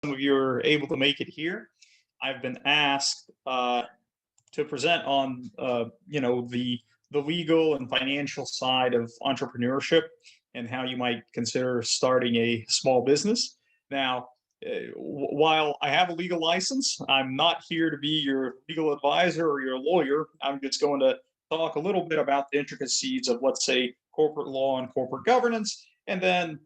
some of you are able to make it here. I've been asked to present on the legal and financial side of entrepreneurship and how you might consider starting a small business. Now, while I have a legal license, I'm not here to be your legal advisor or your lawyer. I'm just going to talk a little bit about the intricacies of, let's say, corporate law and corporate governance, and then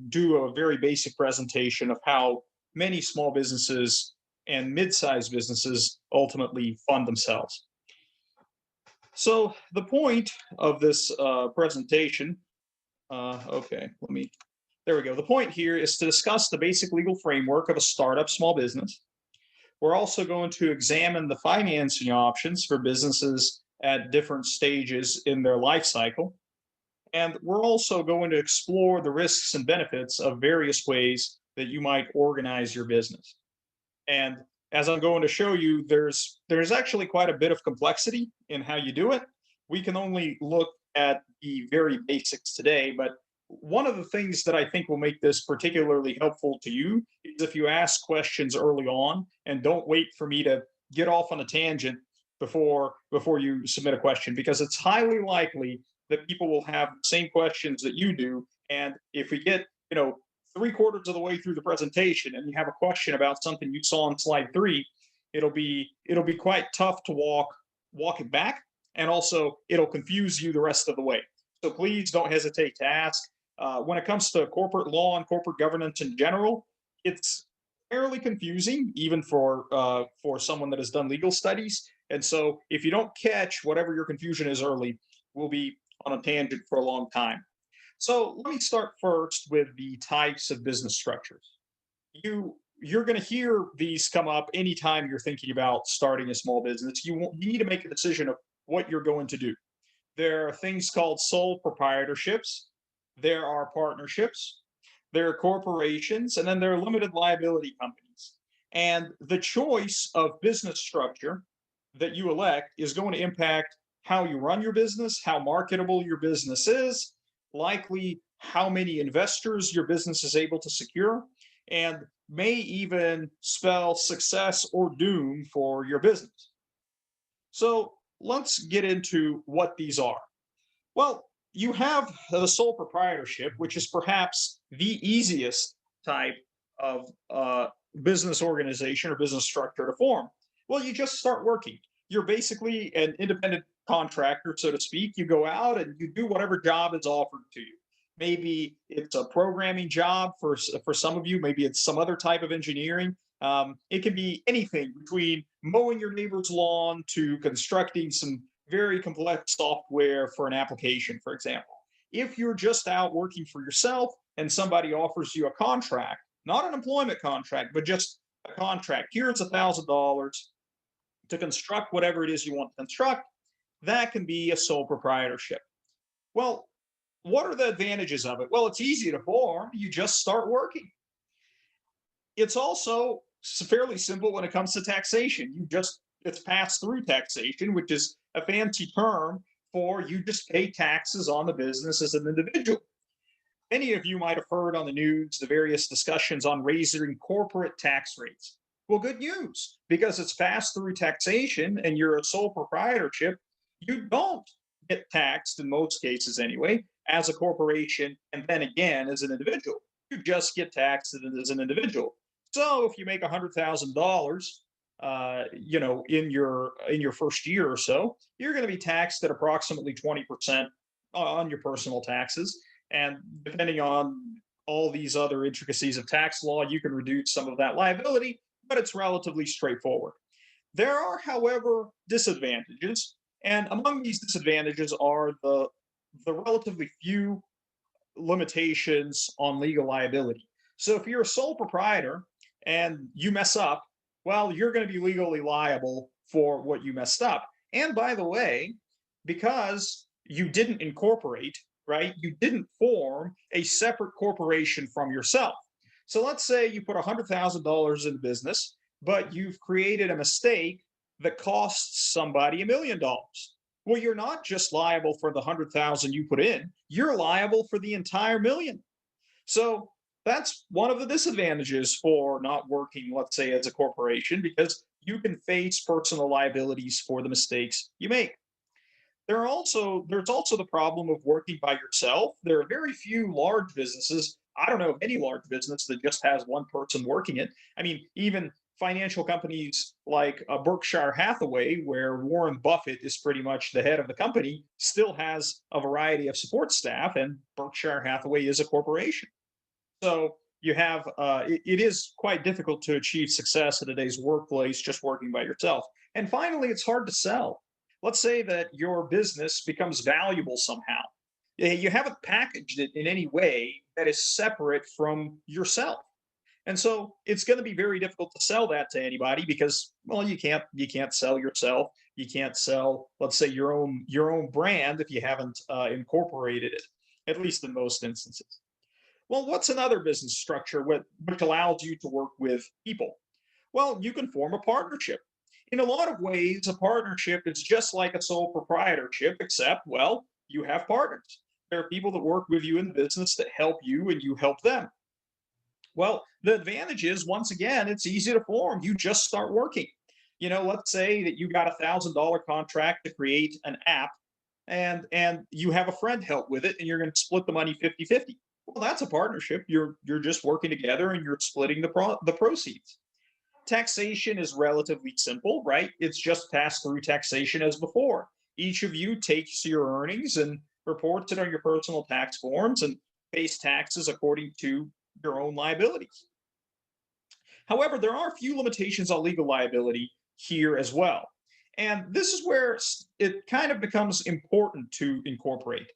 do a very basic presentation of how many small businesses and mid-sized businesses ultimately fund themselves. So the point of this presentation, there we go. The point here is to discuss the basic legal framework of a startup small business. We're also going to examine the financing options for businesses at different stages in their life cycle. And we're also going to explore the risks and benefits of various ways that you might organize your business. And as I'm going to show you, there's actually quite a bit of complexity in how you do it. We can only look at the very basics today, but one of the things that I think will make this particularly helpful to you is if you ask questions early on and don't wait for me to get off on a tangent before you submit a question, because it's highly likely that people will have the same questions that you do. And if we get, three-quarters of the way through the presentation and you have a question about something you saw on slide 3, it'll be quite tough to walk it back, and also it'll confuse you the rest of the way. So please don't hesitate to ask. When it comes to corporate law and corporate governance in general, it's fairly confusing, even for someone that has done legal studies. And so if you don't catch whatever your confusion is early, we'll be on a tangent for a long time. So let me start first with the types of business structures. You're going to hear these come up anytime you're thinking about starting a small business. You need to make a decision of what you're going to do. There are things called sole proprietorships. There are partnerships. There are corporations, and then there are limited liability companies. And the choice of business structure that you elect is going to impact how you run your business, how marketable your business is, likely how many investors your business is able to secure, and may even spell success or doom for your business. So let's get into what these are. Well, you have the sole proprietorship, which is perhaps the easiest type of business organization or business structure to form. Well, you just start working. You're basically an independent contractor, so to speak. You go out and you do whatever job is offered to you. Maybe it's a programming job for some of you. Maybe it's some other type of engineering. It can be anything between mowing your neighbor's lawn to constructing some very complex software for an application, for example. If you're just out working for yourself and somebody offers you a contract, not an employment contract, but just a contract, here's $1,000 to construct whatever it is you want to construct, that can be a sole proprietorship. Well, what are the advantages of it? Well, it's easy to form. You just start working. It's also fairly simple when it comes to taxation. It's passed through taxation, which is a fancy term for you just pay taxes on the business as an individual. Many of you might have heard on the news the various discussions on raising corporate tax rates. Well, good news, because it's passed through taxation and you're a sole proprietorship, you don't get taxed in most cases anyway, as a corporation, and then again as an individual. You just get taxed as an individual. So if you make $100,000, in your first year or so, you're going to be taxed at approximately 20% on your personal taxes. And depending on all these other intricacies of tax law, you can reduce some of that liability, but it's relatively straightforward. There are, however, disadvantages, and among these disadvantages are the relatively few limitations on legal liability. So if you're a sole proprietor and you mess up, well, you're going to be legally liable for what you messed up. And by the way, because you didn't incorporate, right, you didn't form a separate corporation from yourself. So let's say you put $100,000 in business, but you've created a mistake that costs somebody $1 million. Well, you're not just liable for the 100,000 you put in, you're liable for the entire million. So That's one of the disadvantages for not working, let's say, as a corporation, because you can face personal liabilities for the mistakes you make. There's also the problem of working by yourself. There are very few large businesses. I don't know of any large business that just has one person working it. I mean, even financial companies like Berkshire Hathaway, where Warren Buffett is pretty much the head of the company, still has a variety of support staff, and Berkshire Hathaway is a corporation. So you have it is quite difficult to achieve success in today's workplace just working by yourself. And finally, it's hard to sell. Let's say that your business becomes valuable somehow. You haven't packaged it in any way that is separate from yourself. And so it's going to be very difficult to sell that to anybody because, well, you can't sell yourself. You can't sell, let's say, your own brand if you haven't incorporated it, at least in most instances. Well, what's another business structure which allows you to work with people? Well, you can form a partnership. In a lot of ways, a partnership is just like a sole proprietorship, except, well, you have partners. There are people that work with you in the business that help you and you help them. Well, the advantage is, once again, it's easy to form. You just start working. Let's say that you got $1,000 contract to create an app and you have a friend help with it and you're going to split the money 50-50. Well, that's a partnership. You're just working together and you're splitting the proceeds. Taxation is relatively simple, right? It's just pass through taxation as before. Each of you takes your earnings and reports it on your personal tax forms and pays taxes according to your own liabilities. However, there are a few limitations on legal liability here as well. And this is where it kind of becomes important to incorporate.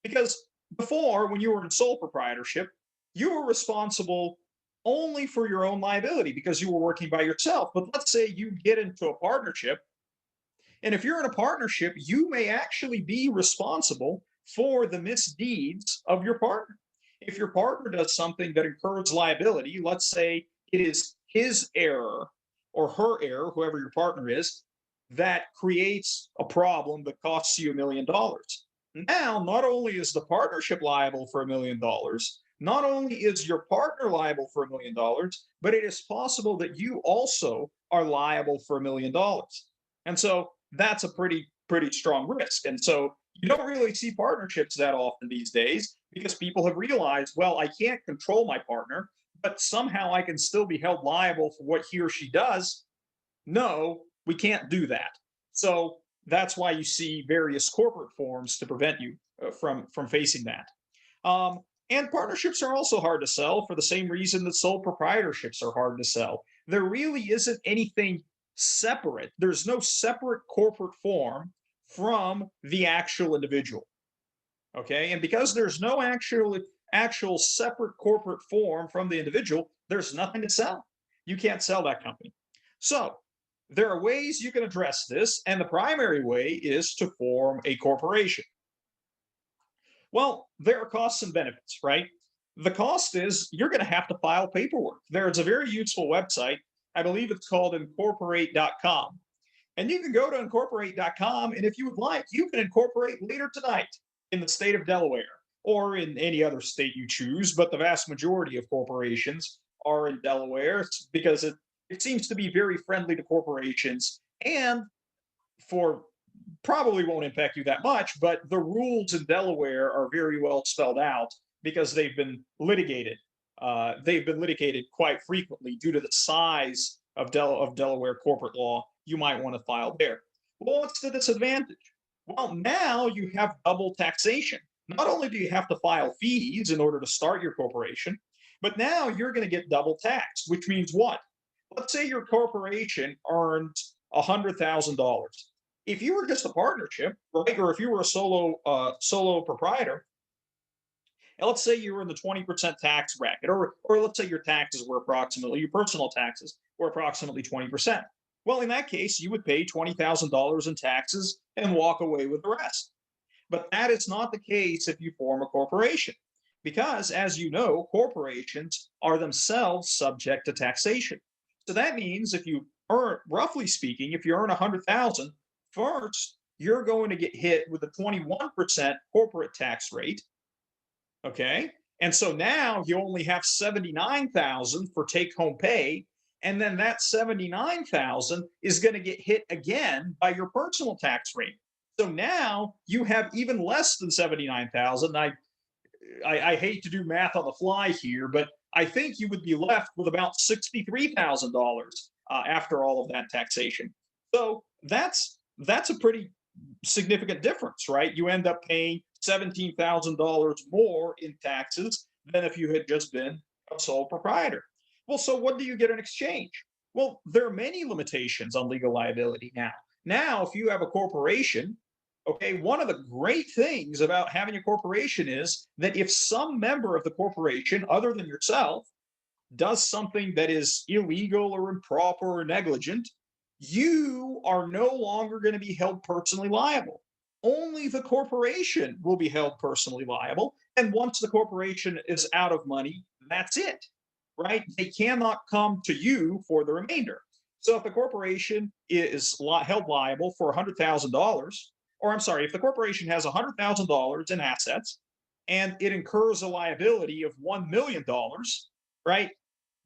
Because before, when you were in sole proprietorship, you were responsible only for your own liability because you were working by yourself. But let's say you get into a partnership, and if you're in a partnership, you may actually be responsible for the misdeeds of your partner. If your partner does something that incurs liability, let's say it is his error or her error, whoever your partner is, that creates a problem that costs you $1 million. Now, not only is the partnership liable for $1 million, not only is your partner liable for $1 million, but it is possible that you also are liable for $1 million. And so that's a pretty strong risk. And so you don't really see partnerships that often these days because people have realized, well, I can't control my partner, but somehow I can still be held liable for what he or she does. No, we can't do that. So that's why you see various corporate forms to prevent you from facing that. Um, and partnerships are also hard to sell for the same reason that sole proprietorships are hard to sell. There really isn't anything separate. There's no separate corporate form from the actual individual. Okay, and because there's no actual separate corporate form from the individual, there's nothing to sell. You can't sell that company. So there are ways you can address this, and the primary way is to form a corporation. Well, there are costs and benefits, right? The cost is you're going to have to file paperwork. There's a very useful website. I believe it's called incorporate.com. And you can go to incorporate.com, and if you would like, you can incorporate later tonight in the state of Delaware or in any other state you choose. But the vast majority of corporations are in Delaware because it seems to be very friendly to corporations and for probably won't impact you that much, but the rules in Delaware are very well spelled out because they've been litigated. They've been litigated quite frequently due to the size of Delaware corporate law. You might want to file there. Well, what's the disadvantage? Well, now you have double taxation. Not only do you have to file fees in order to start your corporation, but now you're going to get double taxed, which means what? Let's say your corporation earned $100,000. If you were just a partnership, right, or if you were a solo proprietor, and let's say you were in the 20% tax bracket, or let's say your taxes were approximately, your personal taxes were approximately 20%. Well, in that case, you would pay $20,000 in taxes and walk away with the rest. But that is not the case if you form a corporation, because as you know, corporations are themselves subject to taxation. So that means if you earn, roughly speaking, if you earn 100,000, first you're going to get hit with a 21% corporate tax rate. Okay. And so now you only have 79,000 for take home pay. And then that 79,000 is going to get hit again by your personal tax rate. So now you have even less than 79,000. I hate to do math on the fly here, but I think you would be left with about $63,000 after all of that taxation. So that's a pretty significant difference, right? You end up paying $17,000 more in taxes than if you had just been a sole proprietor. Well, so what do you get in exchange? Well, there are many limitations on legal liability now. Now, if you have a corporation, okay, one of the great things about having a corporation is that if some member of the corporation, other than yourself, does something that is illegal or improper or negligent, you are no longer going to be held personally liable. Only the corporation will be held personally liable. And once the corporation is out of money, that's it, right? They cannot come to you for the remainder. So if the corporation is held liable for $100,000, or I'm sorry, if the corporation has $100,000 in assets and it incurs a liability of $1 million, right?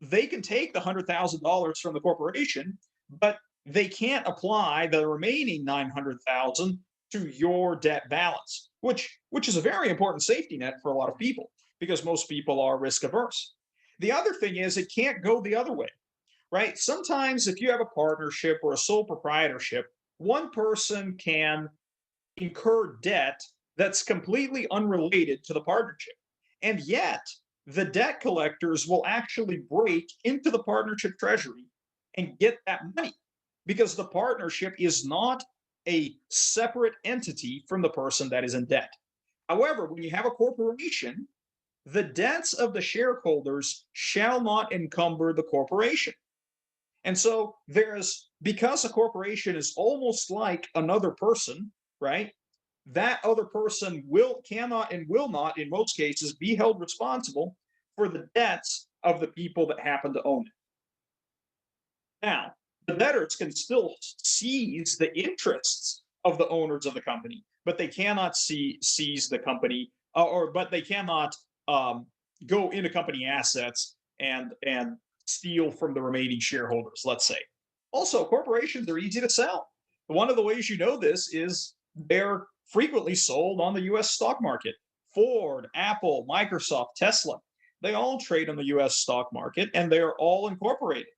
They can take the $100,000 from the corporation, but they can't apply the remaining 900,000 to your debt balance, which is a very important safety net for a lot of people because most people are risk averse. The other thing is it can't go the other way, right? Sometimes if you have a partnership or a sole proprietorship, one person can incur debt that's completely unrelated to the partnership. And yet, the debt collectors will actually break into the partnership treasury and get that money because the partnership is not a separate entity from the person that is in debt. However, when you have a corporation, the debts of the shareholders shall not encumber the corporation. And so there's, because a corporation is almost like another person, right? That other person cannot and will not, in most cases, be held responsible for the debts of the people that happen to own it. Now, the debtors can still seize the interests of the owners of the company, but they cannot seize the company, but they cannot go into company assets and steal from the remaining shareholders, let's say. Also, corporations are easy to sell. One of the ways you know this is they're frequently sold on the US stock market. Ford, Apple, Microsoft, Tesla, they all trade on the US stock market and they're all incorporated.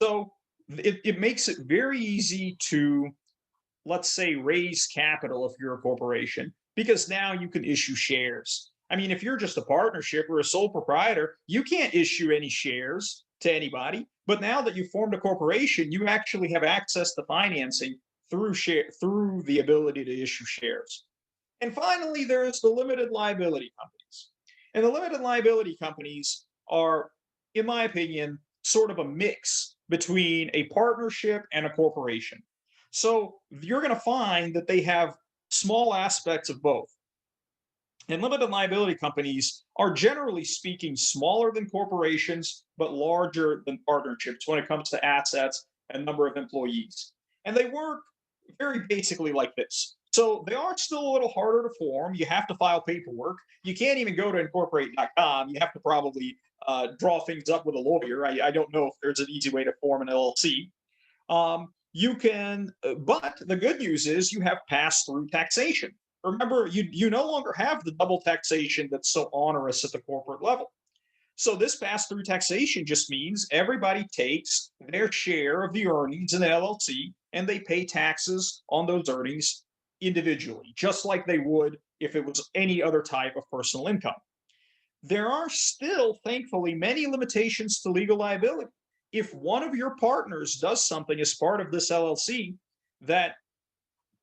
So it makes it very easy to, let's say, raise capital if you're a corporation, because now you can issue shares. I mean, if you're just a partnership or a sole proprietor, you can't issue any shares to anybody. But now that you've formed a corporation, you actually have access to financing through the ability to issue shares. And finally, there's the limited liability companies. And the limited liability companies are, in my opinion, sort of a mix between a partnership and a corporation. So you're going to find that they have small aspects of both. And limited liability companies are, generally speaking, smaller than corporations, but larger than partnerships when it comes to assets and number of employees. And they work very basically like this. So they are still a little harder to form. You have to file paperwork. You can't even go to incorporate.com. You have to probably draw things up with a lawyer. I don't know if there's an easy way to form an LLC. You can, but the good news is you have pass-through taxation. Remember, you no longer have the double taxation that's so onerous at the corporate level. So this pass-through taxation just means everybody takes their share of the earnings in the LLC and they pay taxes on those earnings individually, just like they would if it was any other type of personal income. There are still, thankfully, many limitations to legal liability. If one of your partners does something as part of this LLC that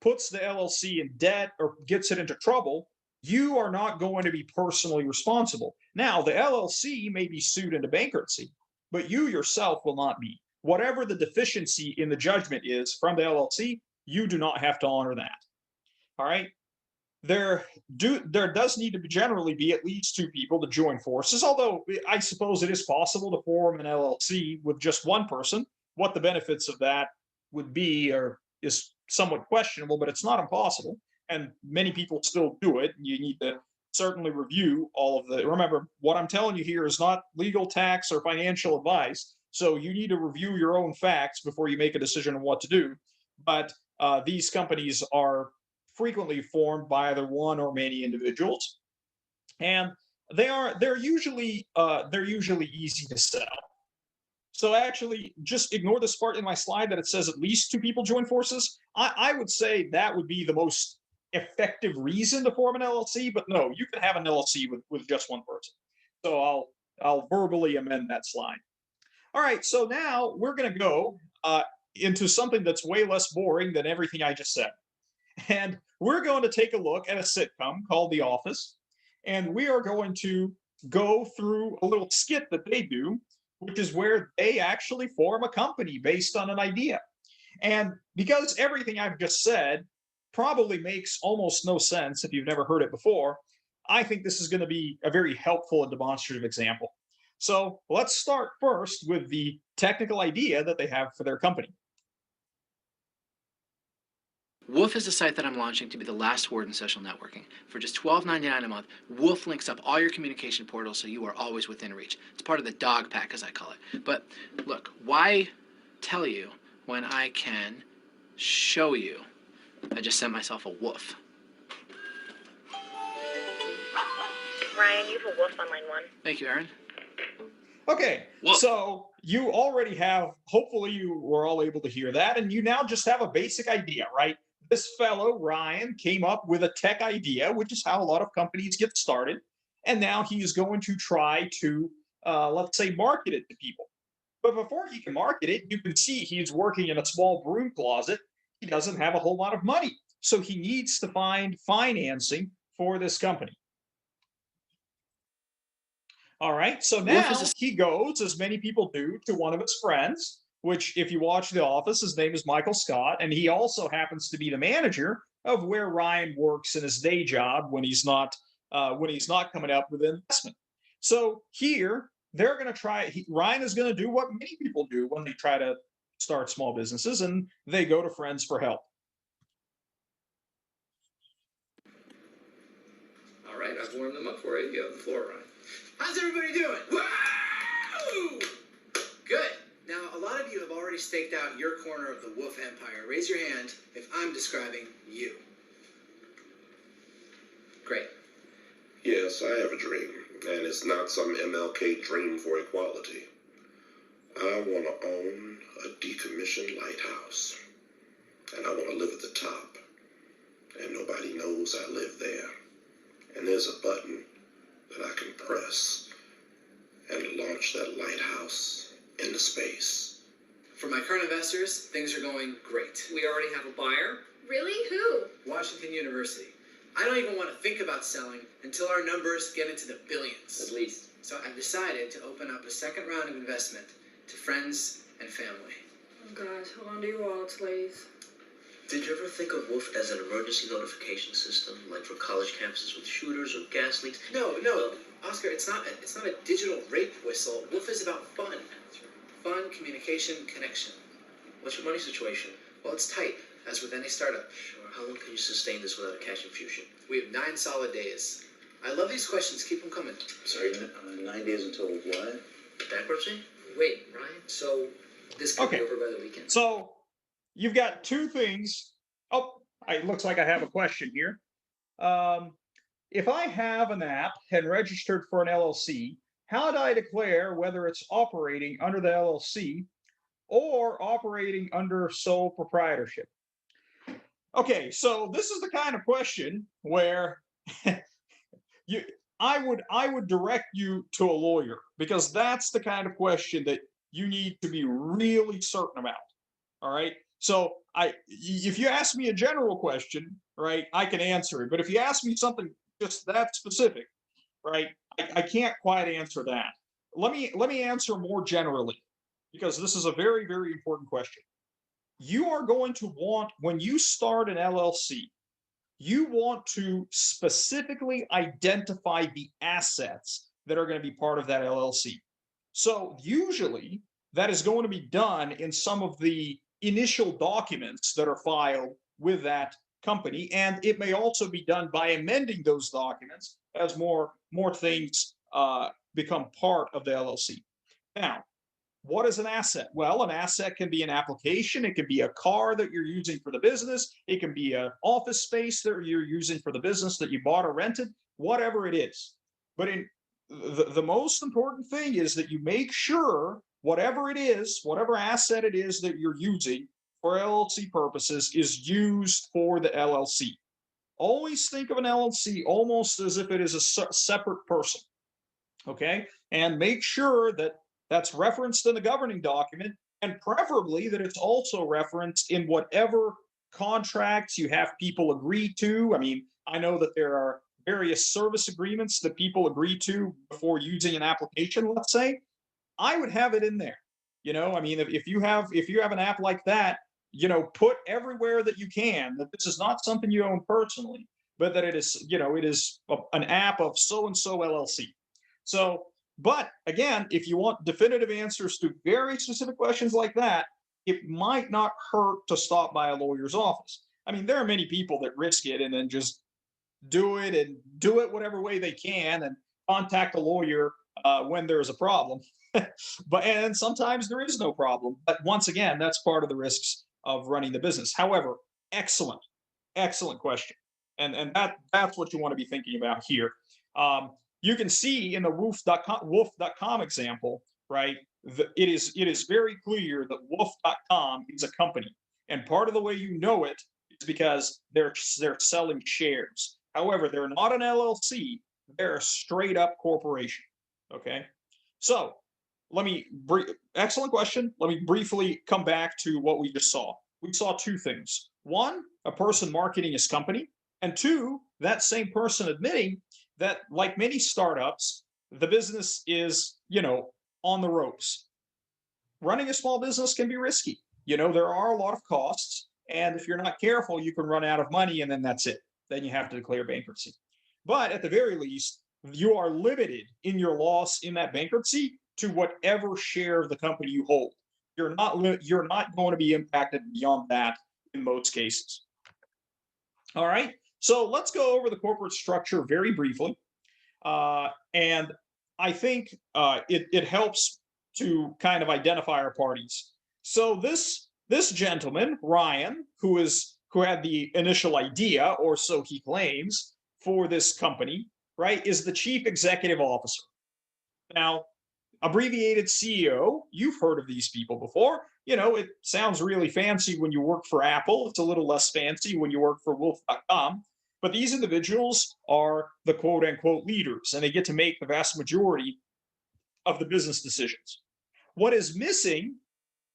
puts the LLC in debt or gets it into trouble, you are not going to be personally responsible. Now, the LLC may be sued into bankruptcy, but you yourself will not be. Whatever the deficiency in the judgment is from the LLC, you do not have to honor that. All right. There does need to generally be at least two people to join forces, although I suppose it is possible to form an LLC with just one person. What the benefits of that would be is somewhat questionable, but it's not impossible. And many people still do it. You need to certainly review all of the, remember, what I'm telling you here is not legal, tax, or financial advice. So you need to review your own facts before you make a decision on what to do. But these companies are frequently formed by either one or many individuals, and they're usually easy to sell. So actually, just ignore this part in my slide that it says at least two people join forces. I would say that would be the most effective reason to form an LLC, but no, you can have an LLC with just one person. So I'll verbally amend that slide. All right, so now we're going to go into something that's way less boring than everything I just said. And we're going to take a look at a sitcom called The Office, and we are going to go through a little skit that they do, which is where they actually form a company based on an idea. And because everything I've just said probably makes almost no sense if you've never heard it before, I think this is going to be a very helpful and demonstrative example. So let's start first with the technical idea that they have for their company. Woof is a site that I'm launching to be the last word in social networking. For just $12.99 a month, Woof links up all your communication portals so you are always within reach. It's part of the dog pack, as I call it. But look, why tell you when I can show you? I just sent myself a woof. Ryan, you have a woof on line 1. Thank you, Aaron. Okay, Woof. so you already have, hopefully you were all able to hear that, and you now just have a basic idea, right? This fellow, Ryan, came up with a tech idea, which is how a lot of companies get started. And now he's going to try to, let's say, market it to people. But before he can market it, you can see he's working in a small broom closet. He doesn't have a whole lot of money. So he needs to find financing for this company. All right, so now he goes, as many people do, to one of his friends, which, if you watch The Office, his name is Michael Scott, and he also happens to be the manager of where Ryan works in his day job when he's not coming up with investment. So here they're going to try. Ryan is going to do what many people do when they try to start small businesses, and they go to friends for help. All right, I've warmed them up for you. You have the floor, Ryan. How's everybody doing? Woo! Good. Now, a lot of you have already staked out your corner of the Woof Empire. Raise your hand if I'm describing you. Great. Yes, I have a dream, and it's not some MLK dream for equality. I want to own a decommissioned lighthouse, and I want to live at the top, and nobody knows I live there. And there's a button that I can press and launch that lighthouse into space. For my current investors, things are going great. We already have a buyer. Really? Who? Washington University. I don't even want to think about selling until our numbers get into the billions. At least. So I've decided to open up a second round of investment to friends and family. Oh gosh, hold on to your wallets, ladies. Did you ever think of Woof as an emergency notification system, like for college campuses with shooters or gas leaks? No, Oscar, it's not a digital rape whistle. Woof is about fun. Fun, communication, connection. What's your money situation? Well, it's tight, as with any startup. Sure. How long can you sustain this without a cash infusion? We have 9 solid days. I love these questions. Keep them coming. Sorry, 9 days until what? Bankruptcy? Wait, Ryan. So this could be over by the weekend. So you've got two things. Oh, it looks like I have a question here. If I have an app and registered for an LLC, how do I declare whether it's operating under the LLC or operating under sole proprietorship? Okay, so this is the kind of question where I would direct you to a lawyer, because that's the kind of question that you need to be really certain about. All right. So if you ask me a general question, right, I can answer it. But if you ask me something just that specific, right, I can't quite answer that. Let me answer more generally, because this is a very, very important question. You are going to want, when you start an LLC, you want to specifically identify the assets that are going to be part of that LLC. So usually that is going to be done in some of the initial documents that are filed with that company, and it may also be done by amending those documents as more things become part of the LLC. Now, what is an asset? Well, an asset can be an application. It can be a car that you're using for the business. It can be an office space that you're using for the business that you bought or rented, whatever it is. But the most important thing is that you make sure whatever it is, whatever asset it is that you're using for LLC purposes is used for the LLC. Always think of an LLC almost as if it is a separate person. Okay? And make sure that that's referenced in the governing document, and preferably that it's also referenced in whatever contracts you have people agree to. I mean, I know that there are various service agreements that people agree to before using an application, let's say. I would have it in there. I mean, if you have an app like that, put everywhere that you can that this is not something you own personally, but that it is, it is an app of so and so LLC. So, but again, if you want definitive answers to very specific questions like that, it might not hurt to stop by a lawyer's office. I mean, there are many people that risk it and then just do it whatever way they can and contact a lawyer when there's a problem. And sometimes there is no problem. But once again, that's part of the risks of running the business. However, excellent question. And that's what you want to be thinking about here. You can see in the wolf.com example, right? It is very clear that wolf.com is a company. And part of the way you know it is because they're selling shares. However, they're not an LLC. They're a straight up corporation. Okay. So excellent question. Let me briefly come back to what we just saw. We saw two things. One, a person marketing his company. And two, that same person admitting that, like many startups, the business is, on the ropes. Running a small business can be risky. There are a lot of costs. And if you're not careful, you can run out of money and then that's it. Then you have to declare bankruptcy. But at the very least, you are limited in your loss in that bankruptcy to whatever share of the company you hold. You're not going to be impacted beyond that in most cases. All right. So let's go over the corporate structure very briefly. And I think it helps to kind of identify our parties. So this gentleman, Ryan, who had the initial idea, or so he claims, for this company, right, is the chief executive officer. Now, abbreviated CEO, you've heard of these people before. It sounds really fancy when you work for Apple. It's a little less fancy when you work for wolf.com. But these individuals are the quote unquote leaders, and they get to make the vast majority of the business decisions. What is missing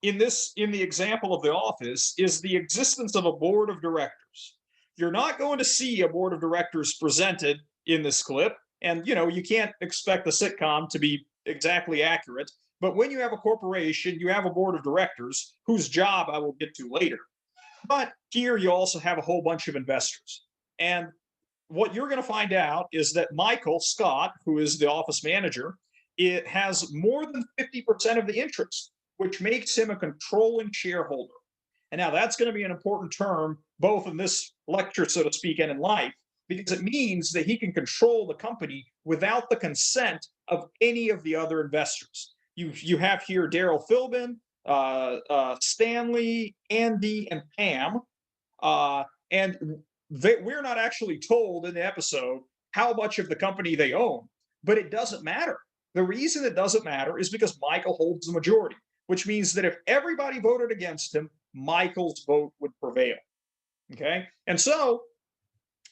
in the example of the office is the existence of a board of directors. You're not going to see a board of directors presented in this clip. And, you can't expect the sitcom to be exactly accurate. But when you have a corporation, you have a board of directors whose job I will get to later. But here you also have a whole bunch of investors. And what you're going to find out is that Michael Scott, who is the office manager, it has more than 50% of the interest, which makes him a controlling shareholder. And now that's going to be an important term, both in this lecture, so to speak, and in life, because it means that he can control the company without the consent of any of the other investors. You have here Daryl Philbin, Stanley, Andy, and Pam. And we're not actually told in the episode how much of the company they own, but it doesn't matter. The reason it doesn't matter is because Michael holds the majority, which means that if everybody voted against him, Michael's vote would prevail. Okay? And so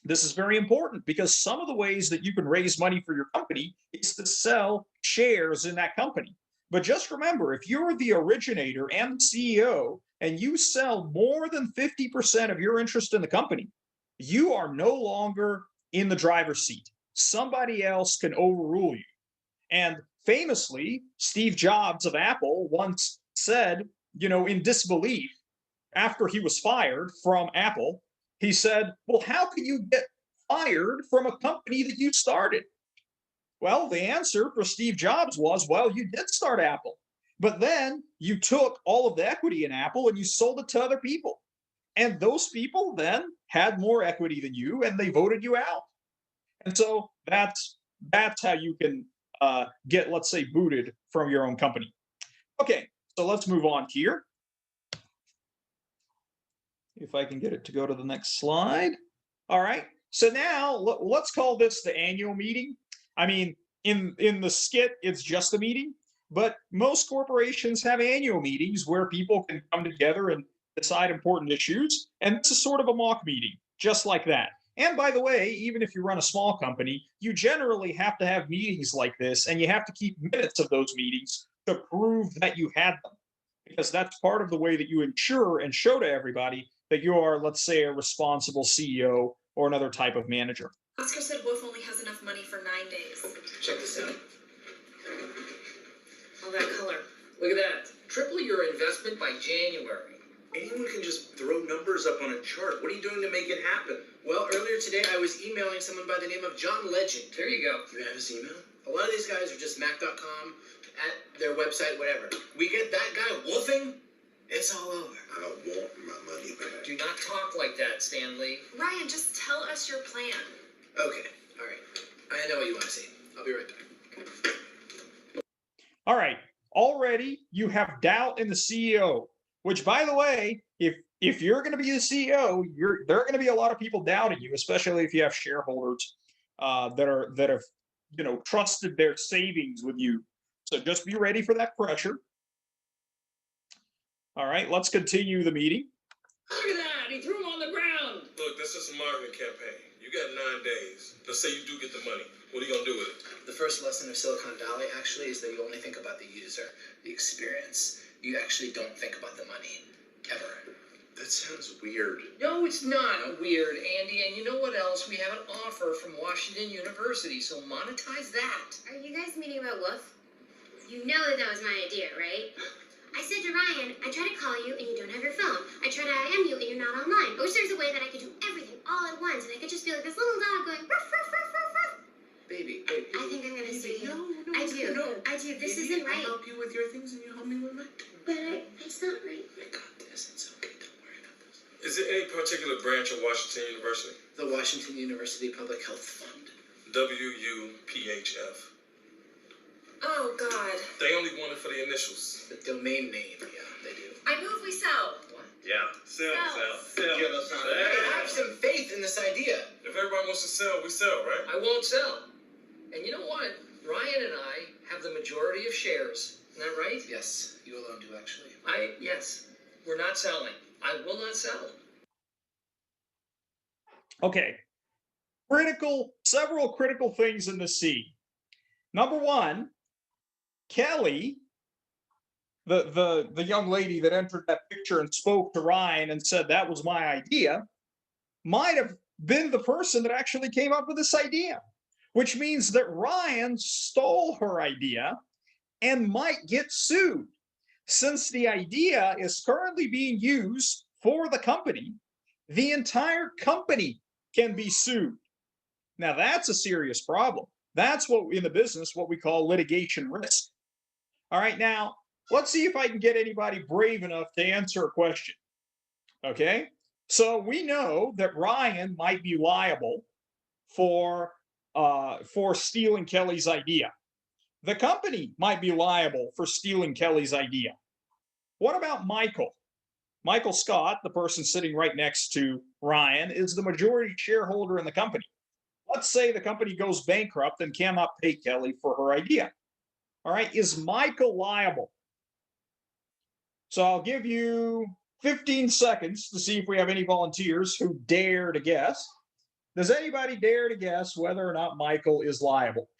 this is very important because some of the ways that you can raise money for your company is to sell shares in that company. But just remember, if you're the originator and the CEO and you sell more than 50% of your interest in the company, you are no longer in the driver's seat. Somebody else can overrule you. And famously, Steve Jobs of Apple once said, in disbelief, after he was fired from Apple, he said, well, how can you get fired from a company that you started? Well, the answer for Steve Jobs was, well, you did start Apple, but then you took all of the equity in Apple and you sold it to other people. And those people then had more equity than you, and they voted you out. And so that's how you can get, let's say, booted from your own company. Okay, so let's move on here. If I can get it to go to the next slide. All right. So now let's call this the annual meeting. I mean, in the skit, it's just a meeting, but most corporations have annual meetings where people can come together and decide important issues. And this is sort of a mock meeting, just like that. And by the way, even if you run a small company, you generally have to have meetings like this, and you have to keep minutes of those meetings to prove that you had them, because that's part of the way that you ensure and show to everybody that you are, let's say, a responsible CEO or another type of manager. Oscar said Wolf only has enough money for 9 days. Check this out. All that color. Look at that. Triple your investment by January. Anyone can just throw numbers up on a chart. What are you doing to make it happen? Well, earlier today I was emailing someone by the name of John Legend. There you go. You have his email? A lot of these guys are just Mac.com, at their website, whatever. We get that guy wolfing, it's all over. I want my money back. Do not talk like that, Stanley. Ryan, just tell us your plan. Okay, all right. I know what you want to see. I'll be right back. All right. Already you have doubt in the CEO, which, by the way, if you're going to be the CEO, there are going to be a lot of people doubting you, especially if you have shareholders that have trusted their savings with you. So just be ready for that pressure. All right, let's continue the meeting. Look at that. He threw him on the ground. Look, this is a marketing campaign. You got 9 days. Let's say you do get the money. What are you going to do with it? The first lesson of Silicon Valley actually is that you only think about the user, the experience. You actually don't think about the money, ever. That sounds weird. No, it's not weird, Andy. And you know what else? We have an offer from Washington University, so monetize that. Are you guys meeting about Wolf? You know that was my idea, right? I said to Ryan, I try to call you and you don't have your phone. I try to IM you and you're not online. I wish there was a way that I could do everything all at once and I could just be like this little dog going ruff, ruff, ruff, ruff, ruff. Baby, I think I'm gonna sue you. No, I do. no. I do. This Baby, isn't I right. help you with your things and you help me with mine. But it's not right. I got this. It's okay. Don't worry about this. Is there any particular branch of Washington University? The Washington University Public Health Fund. WUPHF. Oh, God. They only want it for the initials. The domain name, yeah, they do. I move we sell. What? Yeah. Sell. Get us out of there. Have some faith in this idea. If everybody wants to sell, we sell, right? I won't sell. And you know what? Ryan and I have the majority of shares. Isn't that right? Yes, you alone do, actually. Yes. We're not selling. I will not sell. Okay. Several critical things in the scene. Number one, Kelly, the young lady that entered that picture and spoke to Ryan and said that was my idea, might have been the person that actually came up with this idea, which means that Ryan stole her idea and might get sued. Since the idea is currently being used for the company, the entire company can be sued. Now that's a serious problem. That's what in the business, what we call litigation risk. All right, now let's see if I can get anybody brave enough to answer a question. Okay, so we know that Ryan might be liable for stealing Kelly's idea. The company might be liable for stealing Kelly's idea. What about Michael? Michael Scott, the person sitting right next to Ryan, is the majority shareholder in the company. Let's say the company goes bankrupt and cannot pay Kelly for her idea. All right, is Michael liable? So I'll give you 15 seconds to see if we have any volunteers who dare to guess. Does anybody dare to guess whether or not Michael is liable?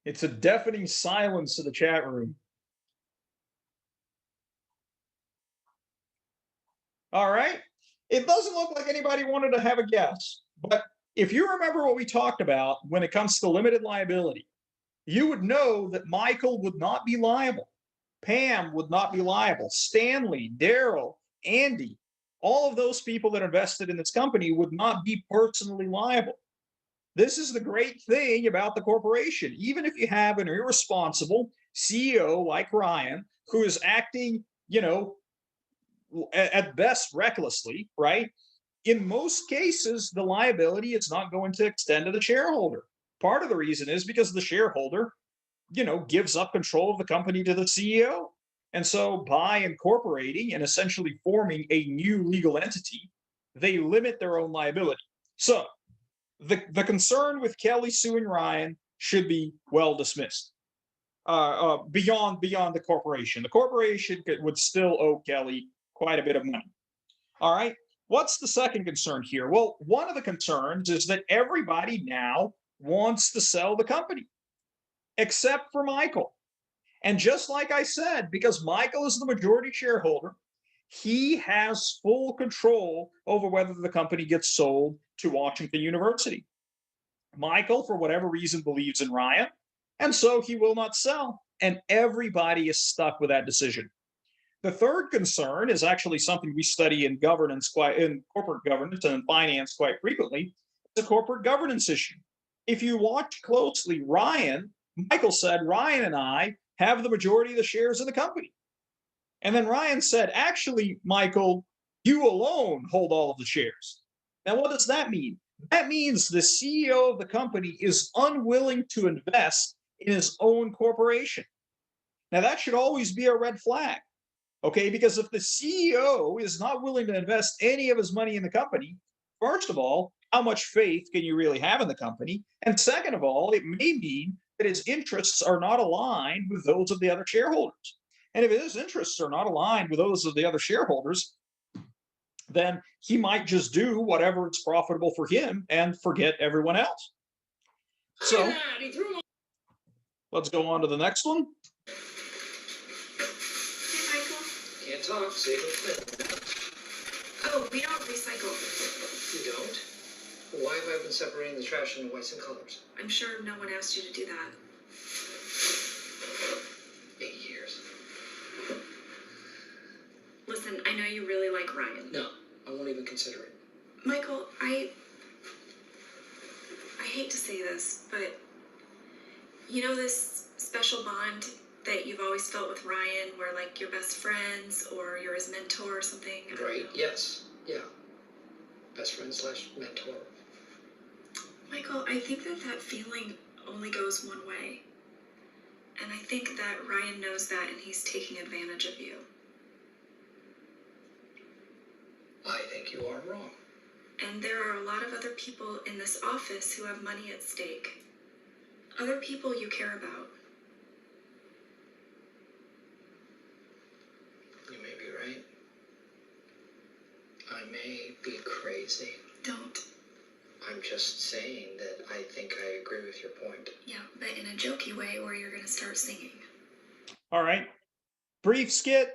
It's a deafening silence in the chat room. All right. It doesn't look like anybody wanted to have a guess, but if you remember what we talked about when it comes to limited liability, you would know that Michael would not be liable. Pam would not be liable. Stanley, Daryl, Andy, all of those people that invested in this company would not be personally liable. This is the great thing about the corporation. Even if you have an irresponsible CEO like Ryan, who is acting, at best recklessly, right? In most cases, the liability is not going to extend to the shareholder. Part of the reason is because the shareholder, gives up control of the company to the CEO. And so by incorporating and essentially forming a new legal entity, they limit their own liability. So the concern with Kelly suing Ryan should be well dismissed. Beyond the corporation. The corporation would still owe Kelly quite a bit of money. All right. What's the second concern here? Well, one of the concerns is that everybody now wants to sell the company, except for Michael. And just like I said, because Michael is the majority shareholder, he has full control over whether the company gets sold to Washington University. Michael, for whatever reason, believes in Ryan, and so he will not sell. And everybody is stuck with that decision. The third concern is actually something we study in governance, in corporate governance and in finance quite frequently. It's a corporate governance issue. If you watch closely, Michael said, Ryan and I have the majority of the shares in the company. And then Ryan said, actually, Michael, you alone hold all of the shares. Now, what does that mean? That means the CEO of the company is unwilling to invest in his own corporation. Now, that should always be a red flag. Okay, because if the CEO is not willing to invest any of his money in the company, first of all, how much faith can you really have in the company? And second of all, it may mean that his interests are not aligned with those of the other shareholders. And if his interests are not aligned with those of the other shareholders, then he might just do whatever is profitable for him and forget everyone else. So let's go on to the next one. Can't talk, save it. Oh, we don't recycle. You don't? Why have I been separating the trash into whites and colors? I'm sure no one asked you to do that. 8 years. Listen, I know you really like Ryan. No, I won't even consider it. Michael, I hate to say this, but you know this special bond that you've always felt with Ryan, where like you're best friends or you're his mentor or something? Right, yes, yeah. Best friend / mentor. Michael, I think that feeling only goes one way. And I think that Ryan knows that and he's taking advantage of you. I think you are wrong. And there are a lot of other people in this office who have money at stake. Other people you care about. You may be right. I may be crazy. Don't. I'm just saying that I think I agree with your point. Yeah, but in a jokey way where you're going to start singing. All right. Brief skit.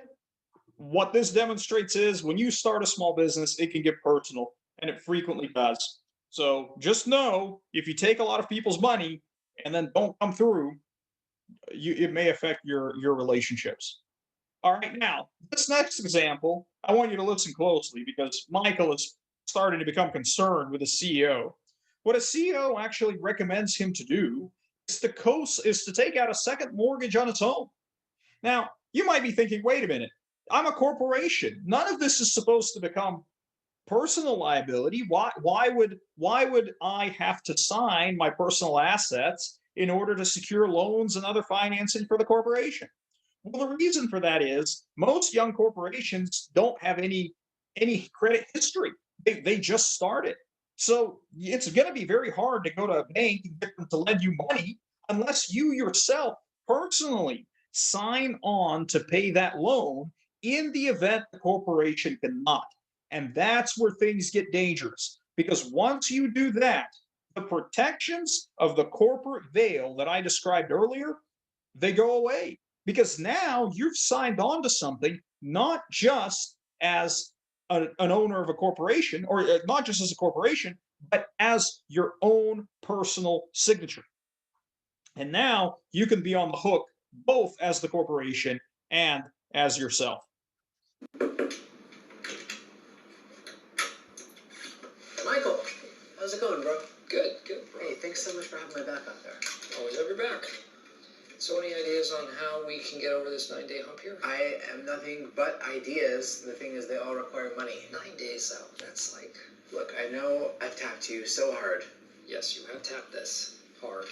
What this demonstrates is when you start a small business, it can get personal, and it frequently does. So just know, if you take a lot of people's money and then don't come through, it may affect your relationships. All right, now, this next example, I want you to listen closely because Michael is starting to become concerned with the CEO. What a CEO actually recommends him to do is to take out a second mortgage on his home. Now, you might be thinking, wait a minute, I'm a corporation. None of this is supposed to become personal liability. Why would I have to sign my personal assets in order to secure loans and other financing for the corporation? Well, the reason for that is most young corporations don't have any credit history. They just started. So it's going to be very hard to go to a bank and get them to lend you money unless you yourself personally sign on to pay that loan in the event the corporation cannot. And that's where things get dangerous, because once you do that, the protections of the corporate veil that I described earlier, they go away, because now you've signed on to something, not just as an owner of a corporation, or not just as a corporation, but as your own personal signature. And now you can be on the hook both as the corporation and as yourself. Michael, how's it going, bro? Good, bro. Hey, Thanks so much for having my back up there. Always have your back. So any ideas on how we can get over this 9-day hump here? I am nothing but ideas. The thing is, they all require money. 9 days, Sal. That's like, Look, I know I've tapped you so hard. yes, you have tapped this hard.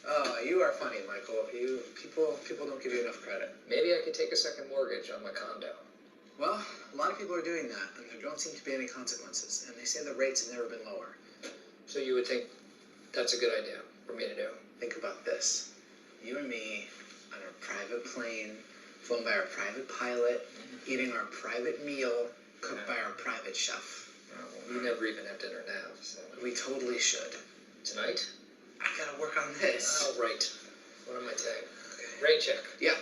Oh, you are funny, Michael. People don't give you enough credit. Maybe I could take a second mortgage on my condo. Well, a lot of people are doing that, and there don't seem to be any consequences. And they say the rates have never been lower. So you would think that's a good idea for me to do? Think about this. You and me on a private plane, flown by our private pilot, eating our private meal, cooked by our private chef. We never even have dinner now, so. We totally should. Tonight? I gotta work on this. Oh, right. What am I saying? Rain check. Yeah.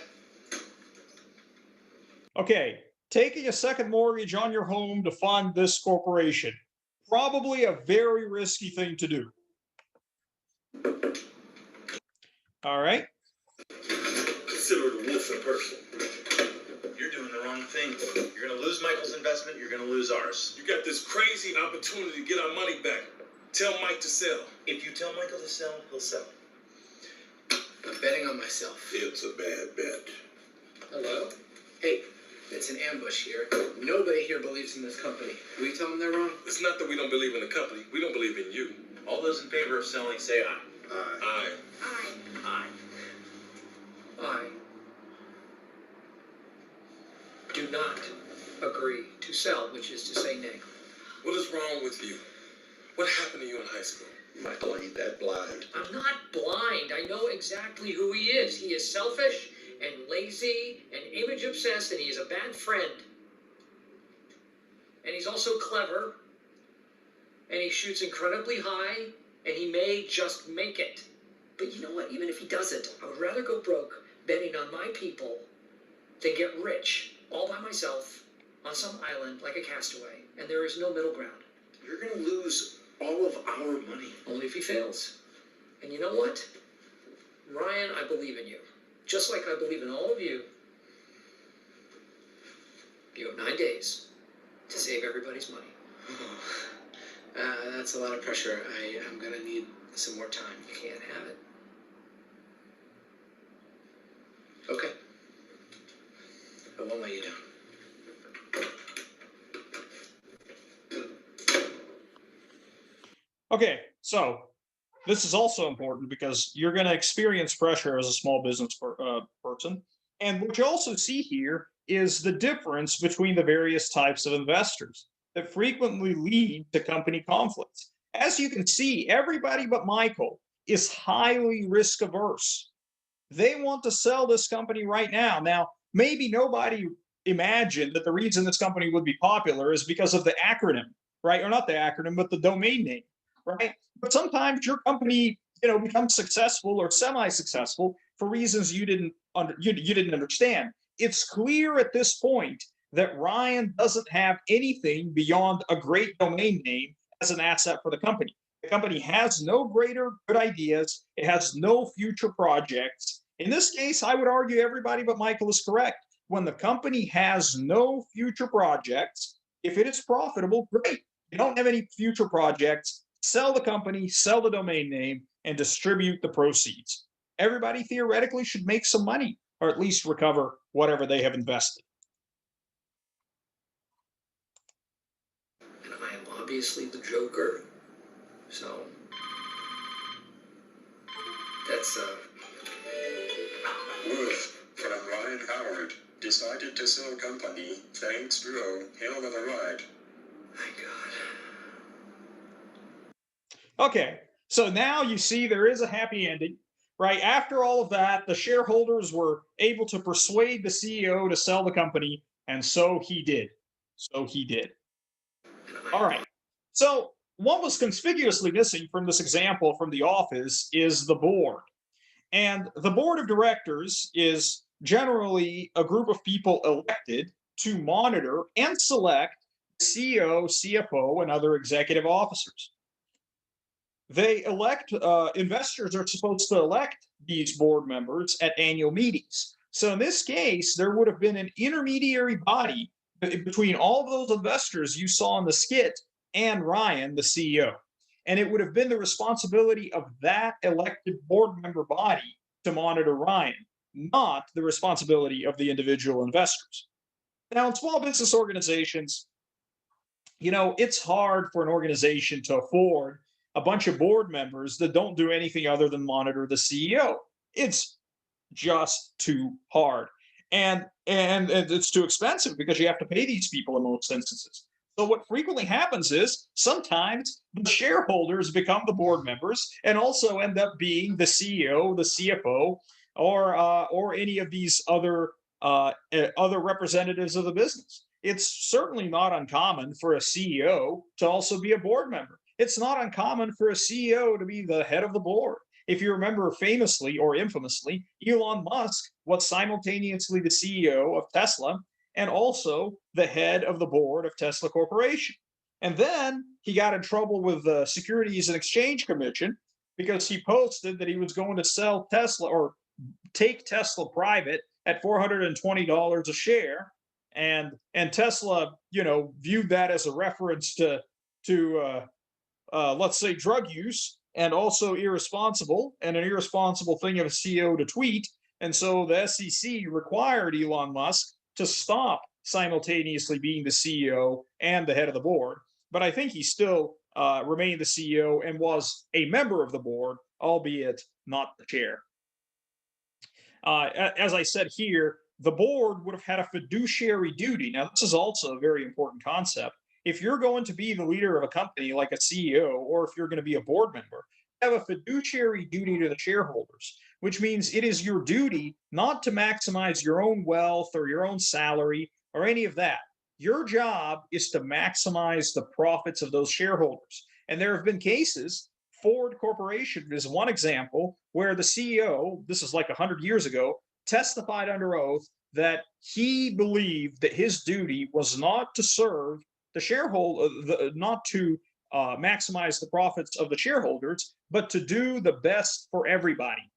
Okay, taking a second mortgage on your home to fund this corporation. Probably a very risky thing to do. All right. Consider the wolf in person. You're doing the wrong thing. You're going to lose Michael's investment. You're going to lose ours. You got this crazy opportunity to get our money back. Tell Mike to sell. If you tell Michael to sell, he'll sell. I'm betting on myself. It's a bad bet. Hello? Hey, it's an ambush here. Nobody here believes in this company. Will you tell them they're wrong? It's not that we don't believe in the company. We don't believe in you. All those in favor of selling, say aye. Aye. Aye. Aye. I do not agree to sell, which is to say nay. What is wrong with you? What happened to you in high school? Michael ain't that blind. I'm not blind. I know exactly who he is. He is selfish and lazy and image obsessed, and he is a bad friend. And he's also clever, and he shoots incredibly high, and he may just make it. But you know what? Even if he doesn't, I would rather go broke betting on my people than get rich all by myself on some island like a castaway, and there is no middle ground. You're going to lose all of our money. Only if he fails. And you know what? Ryan, I believe in you. Just like I believe in all of you. You have 9 days to save everybody's money. That's a lot of pressure. I'm gonna need some more time. You can't have it. Okay. I won't let you down. Okay, so this is also important because you're going to experience pressure as a small business person. And what you also see here is the difference between the various types of investors that frequently lead to company conflicts. As you can see, everybody but Michael is highly risk averse. They want to sell this company right now. Now, maybe nobody imagined that the reason this company would be popular is because of the acronym, right? Or not the acronym, but the domain name, right? But sometimes your company, becomes successful or semi-successful for reasons you didn't understand. It's clear at this point that Ryan doesn't have anything beyond a great domain name as an asset for the company. The company has no greater good ideas. It has no future projects. In this case, I would argue everybody but Michael is correct. When the company has no future projects, if it is profitable, great. You don't have any future projects, sell the company, sell the domain name, and distribute the proceeds. Everybody theoretically should make some money, or at least recover whatever they have invested. And I am obviously the Joker. So that's Wolf from Ryan Howard decided to sell company. Thanks, bro. Hell of a ride. thank God. Okay, so now you see there is a happy ending, right? After all of that, the shareholders were able to persuade the CEO to sell the company, and so he did. All right. So what was conspicuously missing from this example from The Office is the board. And the board of directors is generally a group of people elected to monitor and select the CEO, CFO, and other executive officers. They elect, investors are supposed to elect these board members at annual meetings. So in this case, there would have been an intermediary body between all of those investors you saw in the skit and Ryan, the CEO. And it would have been the responsibility of that elected board member body to monitor Ryan, not the responsibility of the individual investors. Now, in small business organizations, it's hard for an organization to afford a bunch of board members that don't do anything other than monitor the CEO. It's just too hard. And it's too expensive because you have to pay these people in most instances. So what frequently happens is sometimes the shareholders become the board members and also end up being the CEO, the CFO, or any of these other representatives of the business. It's certainly not uncommon for a CEO to also be a board member. It's not uncommon for a CEO to be the head of the board. If you remember famously or infamously, Elon Musk was simultaneously the CEO of Tesla and also the head of the board of Tesla Corporation. And then he got in trouble with the Securities and Exchange Commission because he posted that he was going to sell Tesla or take Tesla private at $420 a share. And Tesla, viewed that as a reference to let's say drug use and also irresponsible, and an irresponsible thing of a CEO to tweet. And so the SEC required Elon Musk to stop simultaneously being the CEO and the head of the board. But I think he still remained the CEO and was a member of the board, albeit not the chair. As I said here, the board would have had a fiduciary duty. Now, this is also a very important concept. If you're going to be the leader of a company like a CEO, or if you're going to be a board member, you have a fiduciary duty to the shareholders, which means it is your duty not to maximize your own wealth or your own salary or any of that. Your job is to maximize the profits of those shareholders. And there have been cases, Ford Corporation is one example, where the CEO, this is like 100 years ago, testified under oath that he believed that his duty was not to serve the shareholder, not to maximize the profits of the shareholders, but to do the best for everybody.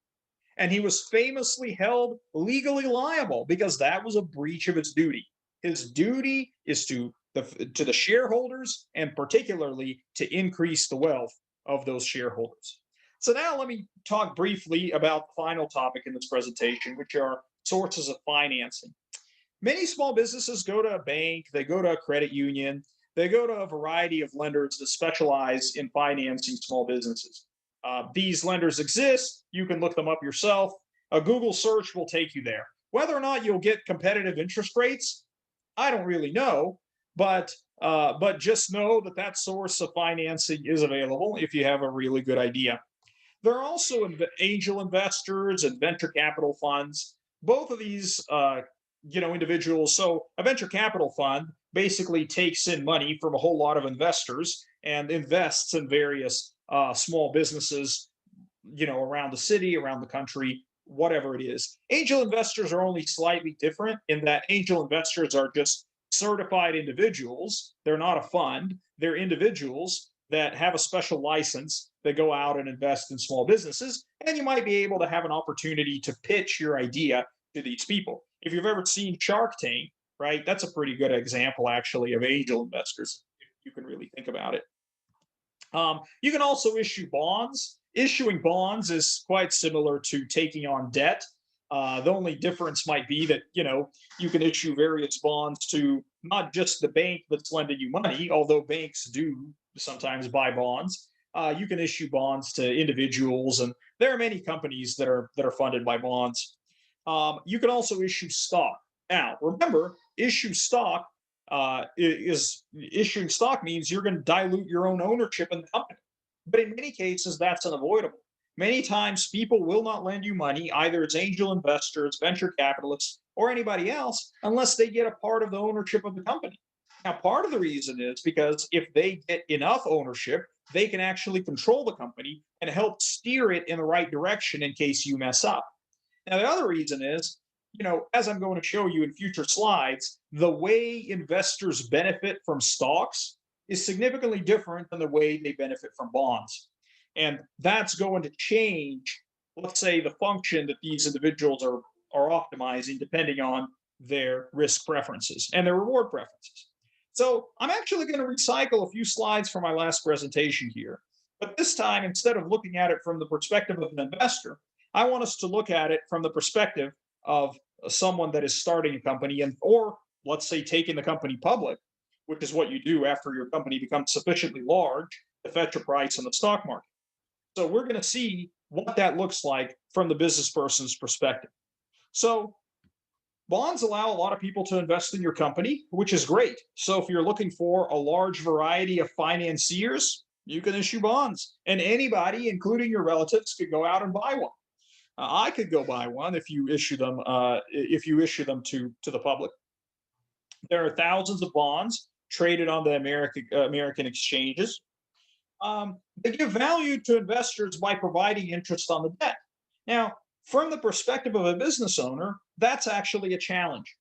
And he was famously held legally liable because that was a breach of his duty. His duty is to the shareholders, and particularly to increase the wealth of those shareholders. So now let me talk briefly about the final topic in this presentation, which are sources of financing. Many small businesses go to a bank, they go to a credit union, they go to a variety of lenders that specialize in financing small businesses. These lenders exist. You can look them up yourself. A Google search will take you there. Whether or not you'll get competitive interest rates, I don't really know, but just know that that source of financing is available if you have a really good idea. There are also angel investors and venture capital funds. Both of these, individuals. So a venture capital fund basically takes in money from a whole lot of investors and invests in various small businesses, around the city, around the country, whatever it is. Angel investors are only slightly different in that angel investors are just certified individuals. They're not a fund. They're individuals that have a special license that go out and invest in small businesses. And you might be able to have an opportunity to pitch your idea to these people. If you've ever seen Shark Tank, right, that's a pretty good example, actually, of angel investors, if you can really think about it. You can also issue bonds. Issuing bonds is quite similar to taking on debt. The only difference might be that, you can issue various bonds to not just the bank that's lending you money, although banks do sometimes buy bonds. You can issue bonds to individuals, and there are many companies that are funded by bonds. You can also issue stock. Now, remember, issuing stock means you're going to dilute your own ownership in the company. But in many cases, that's unavoidable. Many times, people will not lend you money, either as angel investors, venture capitalists, or anybody else, unless they get a part of the ownership of the company. Now, part of the reason is because if they get enough ownership, they can actually control the company and help steer it in the right direction in case you mess up. Now, the other reason is, as I'm going to show you in future slides, the way investors benefit from stocks is significantly different than the way they benefit from bonds. And that's going to change, let's say, the function that these individuals are optimizing depending on their risk preferences and their reward preferences. So I'm actually going to recycle a few slides from my last presentation here. But this time, instead of looking at it from the perspective of an investor, I want us to look at it from the perspective of someone that is starting a company and, or let's say, taking the company public, which is what you do after your company becomes sufficiently large to fetch a price in the stock market. So we're going to see what that looks like from the business person's perspective. So bonds allow a lot of people to invest in your company, which is great. So if you're looking for a large variety of financiers, you can issue bonds, and anybody, including your relatives, could go out and buy one. I could go buy one if you issue them. If you issue them to the public, there are thousands of bonds traded on the American exchanges. They give value to investors by providing interest on the debt. Now, from the perspective of a business owner, that's actually a challenge.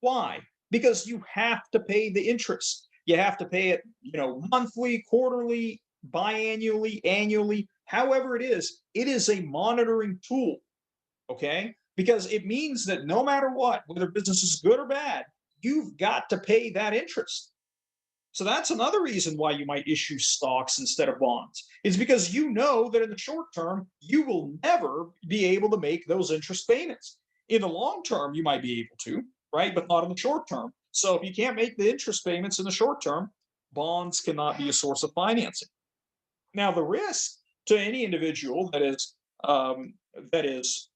Why? Because you have to pay the interest. You have to pay it, monthly, quarterly, biannually, annually, however it is a monitoring tool. Okay? Because it means that no matter what, whether business is good or bad, you've got to pay that interest. So that's another reason why you might issue stocks instead of bonds. It's because you know that in the short term, you will never be able to make those interest payments. In the long term, you might be able to, right? But not in the short term. So if you can't make the interest payments in the short term, bonds cannot be a source of financing. Now, the risk to any individual that is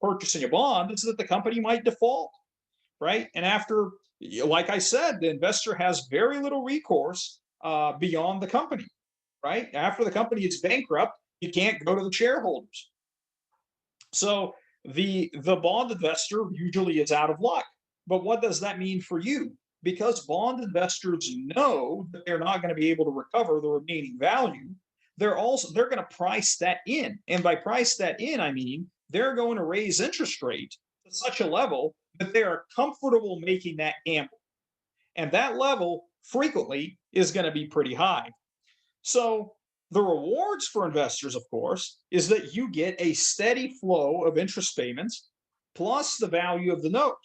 purchasing a bond is that the company might default, right? And after, like I said, the investor has very little recourse beyond the company, right? After the company is bankrupt, you can't go to the shareholders. So the bond investor usually is out of luck. But what does that mean for you? Because bond investors know that they're not going to be able to recover the remaining value, they're going to price that in. And by price that in, I mean they're going to raise interest rate to such a level that they are comfortable making that gamble. And that level frequently is going to be pretty high. So the rewards for investors, of course, is that you get a steady flow of interest payments plus the value of the note,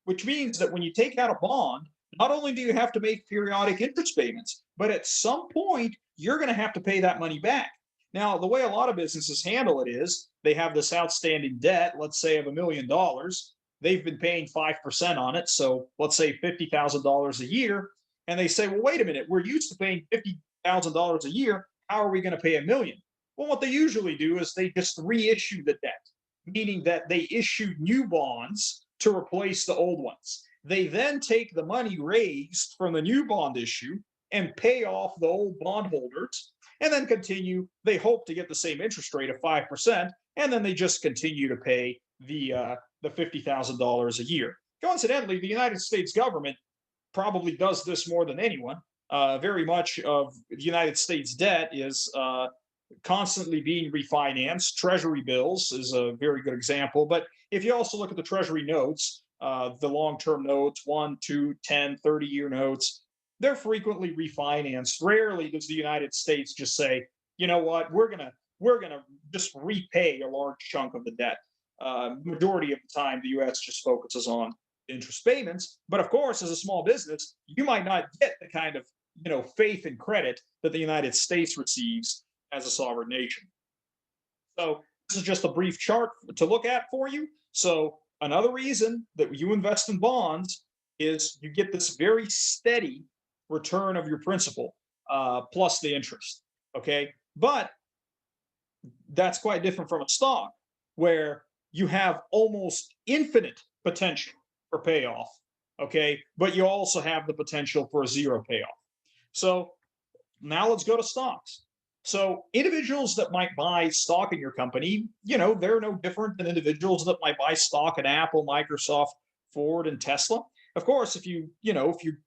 which means that when you take out a bond, not only do you have to make periodic interest payments, but at some point, you're going to have to pay that money back. Now, the way a lot of businesses handle it is they have this outstanding debt, let's say of $1 million. They've been paying 5% on it. So let's say $50,000 a year. And they say, well, wait a minute, we're used to paying $50,000 a year. How are we going to pay $1 million? Well, what they usually do is they just reissue the debt, meaning that they issue new bonds to replace the old ones. They then take the money raised from the new bond issue and pay off the old bondholders, and then continue. They hope to get the same interest rate of 5%, and then they just continue to pay the $50,000 a year. Coincidentally, the United States government probably does this more than anyone. Very much of the United States debt is constantly being refinanced. Treasury bills is a very good example. But if you also look at the Treasury notes, the long-term notes, 1, 2, 10, 30-year notes, they're frequently refinanced. Rarely does the United States just say, you know what, we're gonna just repay a large chunk of the debt. Majority of the time, the U.S. just focuses on interest payments. But of course, as a small business, you might not get the kind of faith and credit that the United States receives as a sovereign nation. So this is just a brief chart to look at for you. So another reason that you invest in bonds is you get this very steady return of your principal plus the interest. Okay, but that's quite different from a stock where you have almost infinite potential for payoff. Okay, but you also have the potential for a zero payoff. So now let's go to stocks. So individuals that might buy stock in your company, they're no different than individuals that might buy stock in Apple, Microsoft, Ford, and Tesla. Of course, if you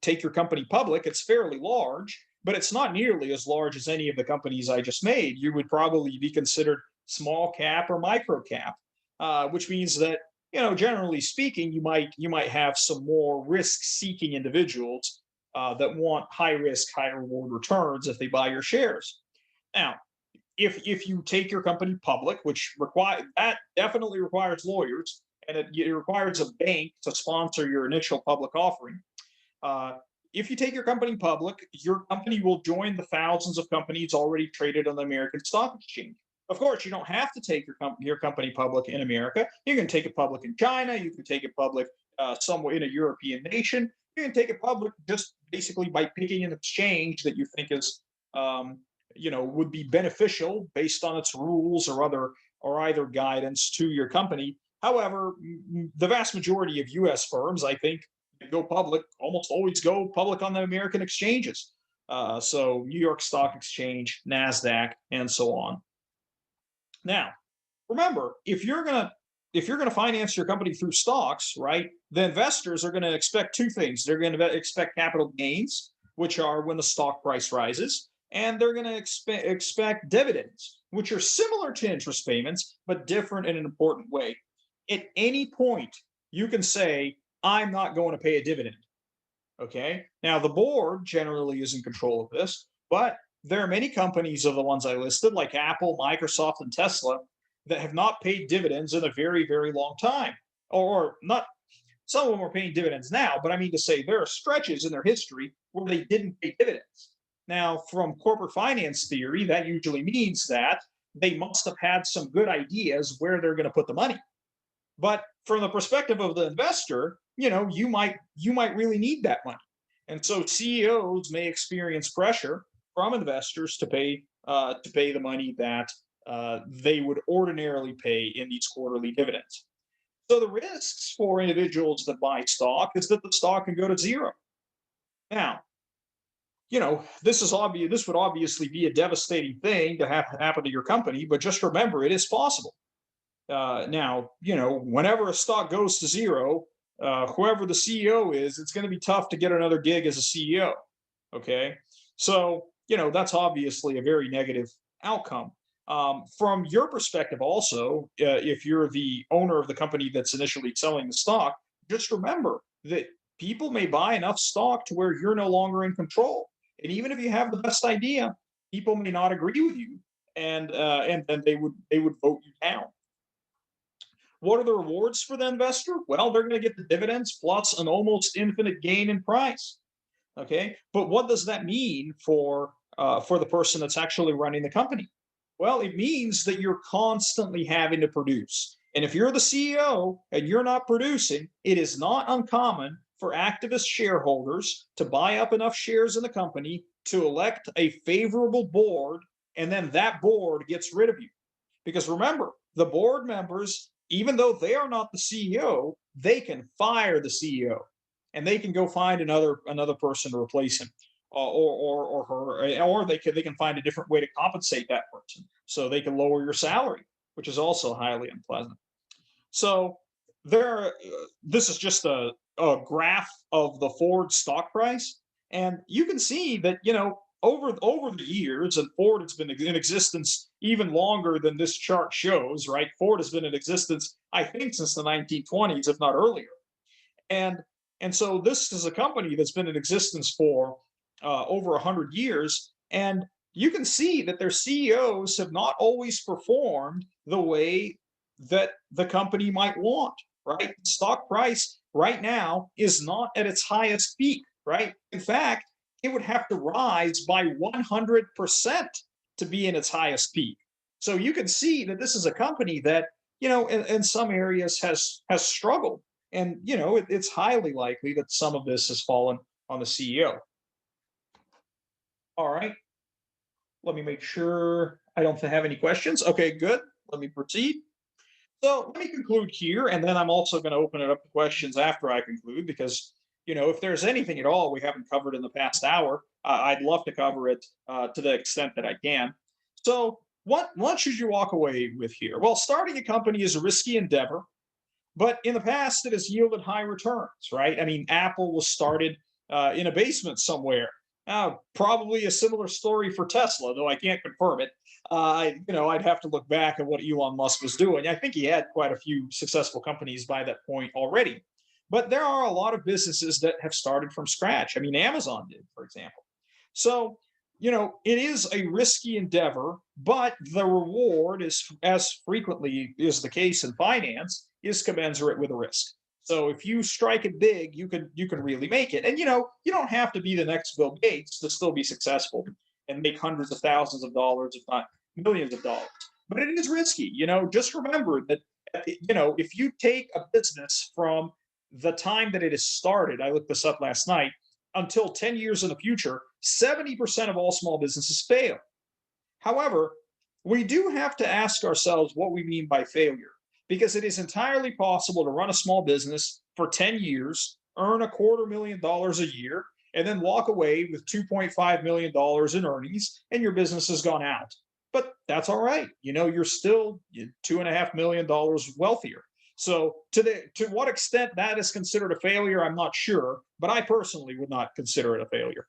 take your company public, it's fairly large, but it's not nearly as large as any of the companies I just made. You would probably be considered small cap or micro cap, which means that, generally speaking, you might have some more risk-seeking individuals that want high risk, high reward returns if they buy your shares. Now, if you take your company public, which that definitely requires lawyers, and it requires a bank to sponsor your initial public offering. if you take your company public, your company will join the thousands of companies already traded on the American Stock Exchange. Of course, you don't have to take your company public in America. You can take it public in China. You can take it public somewhere in a European nation. You can take it public just basically by picking an exchange that you think is, would be beneficial based on its rules or either guidance to your company. However, the vast majority of U.S. firms, I think, go public, almost always go public on the American exchanges. So New York Stock Exchange, NASDAQ, and so on. Now, remember, if you're gonna finance your company through stocks, right, the investors are going to expect two things. They're going to expect capital gains, which are when the stock price rises, and they're going to expect dividends, which are similar to interest payments, but different in an important way. At any point, you can say, I'm not going to pay a dividend. Okay. Now, the board generally is in control of this, but there are many companies of the ones I listed, like Apple, Microsoft, and Tesla, that have not paid dividends in a very, very long time. Or not, some of them are paying dividends now, but I mean to say there are stretches in their history where they didn't pay dividends. Now, from corporate finance theory, that usually means that they must have had some good ideas where they're going to put the money. But from the perspective of the investor, you might really need that money. And so CEOs may experience pressure from investors to pay the money that they would ordinarily pay in these quarterly dividends. So the risks for individuals that buy stock is that the stock can go to zero. Now, this is obvious. This would obviously be a devastating thing to have happen to your company, but just remember, it is possible. Now, whenever a stock goes to zero, whoever the CEO is, it's going to be tough to get another gig as a CEO. Okay. So, that's obviously a very negative outcome. From your perspective, also, if you're the owner of the company that's initially selling the stock, just remember that people may buy enough stock to where you're no longer in control. And even if you have the best idea, people may not agree with you, and then they would vote you down. What are the rewards for the investor? Well, they're going to get the dividends plus an almost infinite gain in price. Okay, but what does that mean for the person that's actually running the company? Well, it means that you're constantly having to produce. And if you're the CEO and you're not producing, it is not uncommon for activist shareholders to buy up enough shares in the company to elect a favorable board, and then that board gets rid of you. Because remember, the board members, even though they are not the CEO, they can fire the CEO, and they can go find another person to replace him, or her, or they can find a different way to compensate that person. So they can lower your salary, which is also highly unpleasant. So this is just a graph of the Ford stock price, and you can see that over the years, and Ford has been in existence even longer than this chart shows, right? Ford has been in existence, I think, since the 1920s, if not earlier. And so this is a company that's been in existence for over 100 years, and you can see that their CEOs have not always performed the way that the company might want, right? The stock price right now is not at its highest peak, right? In fact, it would have to rise by 100% to be in its highest peak. So you can see that this is a company that, in some areas has struggled. And, it's highly likely that some of this has fallen on the CEO. All right. Let me make sure I don't have any questions. Okay, good. Let me proceed. So let me conclude here, and then I'm also going to open it up to questions after I conclude, because if there's anything at all we haven't covered in the past hour, I'd love to cover it to the extent that I can. So what should you walk away with here? Well, starting a company is a risky endeavor, but in the past it has yielded high returns, right? I mean, Apple was started in a basement somewhere. Probably a similar story for Tesla, though I can't confirm it. I'd have to look back at what Elon Musk was doing. I think he had quite a few successful companies by that point already. But there are a lot of businesses that have started from scratch. I mean, Amazon did, for example. So, it is a risky endeavor, but the reward is, as frequently is the case in finance, is commensurate with the risk. So if you strike it big, you can really make it. And you don't have to be the next Bill Gates to still be successful and make hundreds of thousands of dollars, if not millions of dollars. But it is risky. Just remember that if you take a business from the time that it is started, I looked this up last night, until 10 years in the future, 70% of all small businesses fail. However, we do have to ask ourselves what we mean by failure, because it is entirely possible to run a small business for 10 years, earn $250,000 a year, and then walk away with $2.5 million in earnings, and your business has gone out. But that's all right. You're still $2.5 million wealthier. So to what extent that is considered a failure, I'm not sure, but I personally would not consider it a failure.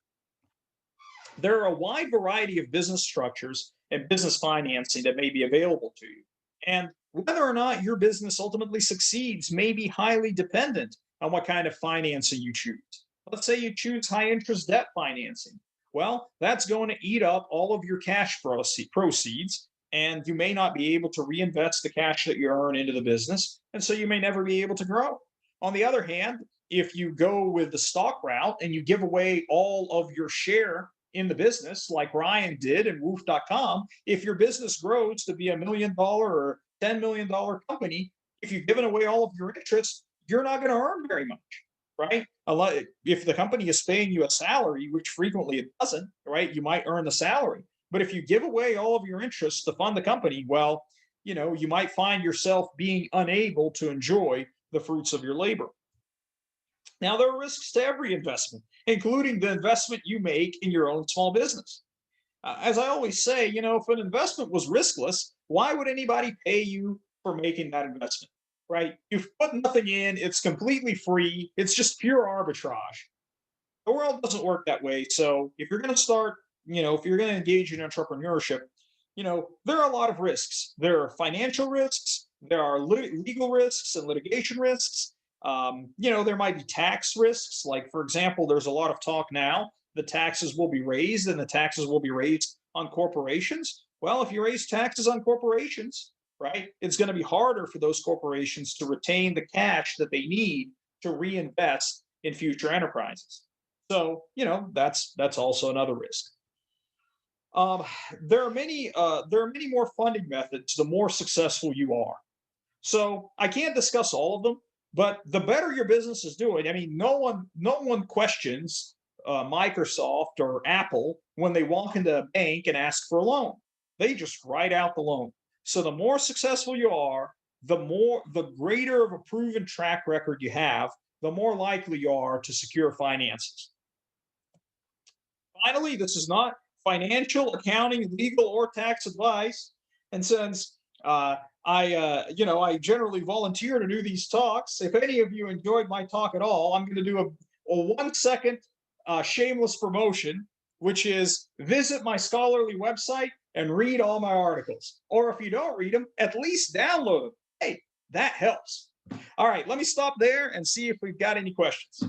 There are a wide variety of business structures and business financing that may be available to you. And whether or not your business ultimately succeeds may be highly dependent on what kind of financing you choose. Let's say you choose high interest debt financing. Well, that's going to eat up all of your cash proceeds, and you may not be able to reinvest the cash that you earn into the business, and so you may never be able to grow. On the other hand, if you go with the stock route and you give away all of your share in the business, like Ryan did in Woof.com, if your business grows to be $1 million or $10 million company, if you've given away all of your interest, you're not going to earn very much, right? If the company is paying you a salary, which frequently it doesn't, right? You might earn the salary. But if you give away all of your interest to fund the company, well, you might find yourself being unable to enjoy the fruits of your labor. Now, there are risks to every investment, including the investment you make in your own small business. As I always say, if an investment was riskless, why would anybody pay you for making that investment, right? You've put nothing in, it's completely free, it's just pure arbitrage. The world doesn't work that way. So if you're going to start, if you're going to engage in entrepreneurship, there are a lot of risks. There are financial risks, there are legal risks and litigation risks. There might be tax risks. Like, for example, there's a lot of talk now the taxes will be raised and the taxes will be raised on corporations. Well, if you raise taxes on corporations, right, it's going to be harder for those corporations to retain the cash that they need to reinvest in future enterprises. So, that's also another risk. There are many more funding methods the more successful you are. So I can't discuss all of them, but the better your business is doing, I mean, no one questions Microsoft or Apple when they walk into a bank and ask for a loan. They just write out the loan. So the more successful you are, the greater of a proven track record you have, the more likely you are to secure finances. Finally, this is not financial, accounting, legal, or tax advice. And since I generally volunteer to do these talks, if any of you enjoyed my talk at all, I'm going to do a 1-second shameless promotion, which is visit my scholarly website and read all my articles. Or if you don't read them, at least download them. Hey, that helps. All right, let me stop there and see if we've got any questions.